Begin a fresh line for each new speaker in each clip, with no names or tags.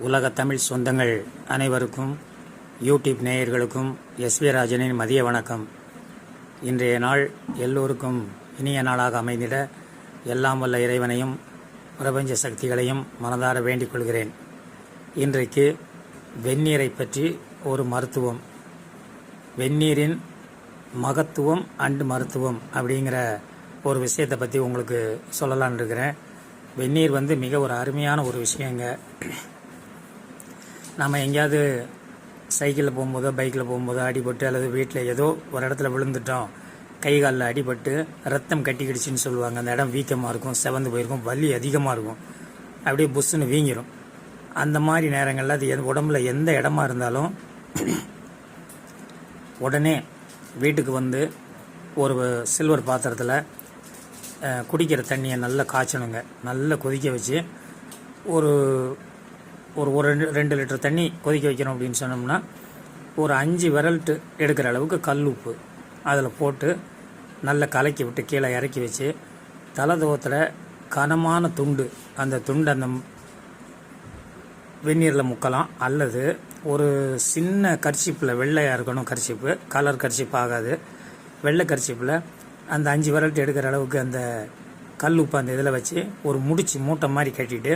உலக தமிழ் சொந்தங்கள் அனைவருக்கும் யூடியூப் நேயர்களுக்கும் எஸ்வி ராஜனின் மதிய வணக்கம். இன்றைய நாள் எல்லோருக்கும் இனிய நாளாக அமைந்திட எல்லாம் வல்ல இறைவனையும் பிரபஞ்ச சக்திகளையும் மனதார வேண்டிக் கொள்கிறேன். இன்றைக்கு வெந்நீரை பற்றி ஒரு மருத்துவம், வெந்நீரின் மகத்துவம் அண்டு மருத்துவம் அப்படிங்கிற ஒரு விஷயத்தை பற்றி உங்களுக்கு சொல்லலான்னு இருக்கிறேன். வெந்நீர் மிக ஒரு அருமையான ஒரு விஷயங்க. நம்ம எங்கேயாவது சைக்கிளில் போகும்போதோ பைக்கில் போகும்போதோ அடிபட்டு அல்லது வீட்டில் ஏதோ ஒரு இடத்துல விழுந்துட்டோம், கை காலில் அடிபட்டு ரத்தம் கட்டிக்கிடுச்சின்னு சொல்லுவாங்க. அந்த இடம் வீக்கமாக இருக்கும், செவந்து போயிருக்கும், வலி அதிகமாக இருக்கும், அப்படியே புஷ்ஷுன்னு வீங்கிடும். அந்த மாதிரி நேரங்களில் அது உடம்புல எந்த இடமா இருந்தாலும் உடனே வீட்டுக்கு ஒரு சில்வர் பாத்திரத்தில் குடிக்கிற தண்ணியை நல்லா காய்ச்சணுங்க. நல்லா கொதிக்க வச்சு ஒரு ஒரு ஒரு 2 லிட்டர் தண்ணி கொதிக்க வைக்கணும் அப்படின்னு சொன்னோம்னா ஒரு 5 விரல்ட்டு எடுக்கிற அளவுக்கு கல் உப்பு அதில் போட்டு நல்லா கலக்கி விட்டு கீழே இறக்கி வச்சு தலதோத்தில் கனமான துண்டு, அந்த துண்டு அந்த வெந்நீரில் முக்கலாம். அல்லது ஒரு சின்ன கர்ச்சிப்பில், வெள்ளையாக இருக்கணும் கர்ச்சிப்பு, கலர் கர்ச்சிப்பு ஆகாது, வெள்ளை கர்ச்சிப்பில் அந்த 5 விரல்ட்டு எடுக்கிற அளவுக்கு அந்த கல் உப்பு அந்த இதில் வச்சு ஒரு முடிச்சு மூட்டை மாதிரி கட்டிட்டு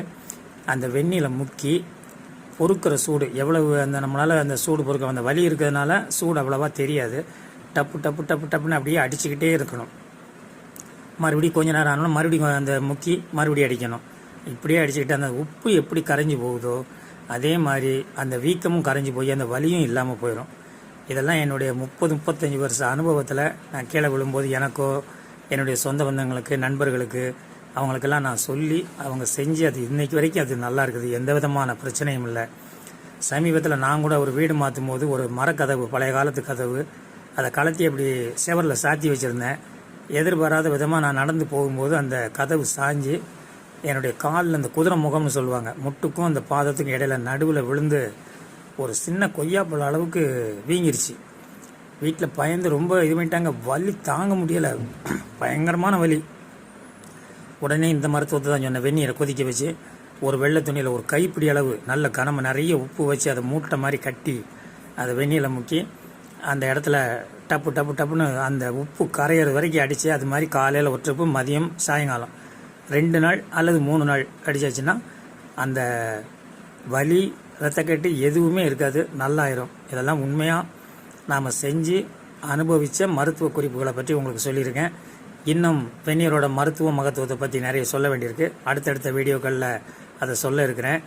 அந்த வெந்நீரில் முக்கி பொறுக்கிற சூடு எவ்வளவு அந்த நம்மளால் அந்த சூடு பொறுக்க, அந்த வலி இருக்கிறதுனால சூடு அவ்வளோவா தெரியாது. டப்பு டப்பு டப்பு டப்புன்னு அப்படியே அடிச்சுக்கிட்டே இருக்கணும். மறுபடியும் கொஞ்ச நேரம் ஆனாலும் மறுபடியும் அந்த முக்கி மறுபடியும் அடிக்கணும். இப்படியே அடிச்சுக்கிட்டு அந்த உப்பு எப்படி கரைஞ்சி போகுதோ அதே மாதிரி அந்த வீக்கமும் கரைஞ்சி போய் அந்த வலியும் இல்லாமல் போயிடும். இதெல்லாம் என்னுடைய 30-35 வருஷ அனுபவத்தில் நான் கீழே விழும்போது எனக்கோ என்னுடைய சொந்த பந்தங்களுக்கு நண்பர்களுக்கு அவங்களுக்கெல்லாம் நான் சொல்லி அவங்க செஞ்சு அது இன்றைக்கு வரைக்கும் அது நல்லா இருக்குது, எந்த விதமான பிரச்சனையும் இல்லை. சமீபத்தில் நான் கூட ஒரு வீடு மாற்றும் போது ஒரு மரக்கதவு, பழைய காலத்து கதவு, அதை கலத்தி அப்படி செவரில் சாத்தி வச்சுருந்தேன். எதிர்பாராத விதமாக நான் நடந்து போகும்போது அந்த கதவு சாஞ்சு என்னுடைய காலில் அந்த குதிரை முகம்னு சொல்லுவாங்க, முட்டுக்கும் அந்த பாதத்துக்கும் இடையில நடுவில் விழுந்து ஒரு சின்ன கொய்யாப்பழ அளவுக்கு வீங்கிருச்சு. வீட்டில் பயந்து ரொம்ப இது பண்ணிட்டாங்க, வலி தாங்க முடியலை, பயங்கரமான வலி. உடனே இந்த மருத்துவத்தை தான் சொன்னேன். வெந்நீரை கொதிக்க வச்சு ஒரு வெள்ளை துணியில் ஒரு கைப்பிடி அளவு நல்ல கனமாக நிறைய உப்பு வச்சு அதை மூட்டை மாதிரி கட்டி அதை வெந்நீரில் முக்கி அந்த இடத்துல டப்பு டப்பு டப்புன்னு அந்த உப்பு கரையிறது வரைக்கும் அடித்து அது மாதிரி காலையில் ஒரு ட்ரிப்பு, மதியம், சாயங்காலம் 2 நாள் அல்லது 3 நாள் அடித்தாச்சுன்னா அந்த வலி, ரத்தக்கட்டு எதுவுமே இருக்காது, நல்லாயிரும். இதெல்லாம் உண்மையாக நாம் செஞ்சு அனுபவித்த மருத்துவ குறிப்புகளை பற்றி உங்களுக்கு சொல்லியிருக்கேன். இன்னும் வெந்நீரோட மருத்துவ மகத்துவத்தை பற்றி நிறைய சொல்ல வேண்டியிருக்கு. அடுத்தடுத்த வீடியோக்களில் அதை சொல்ல இருக்கிறேன்.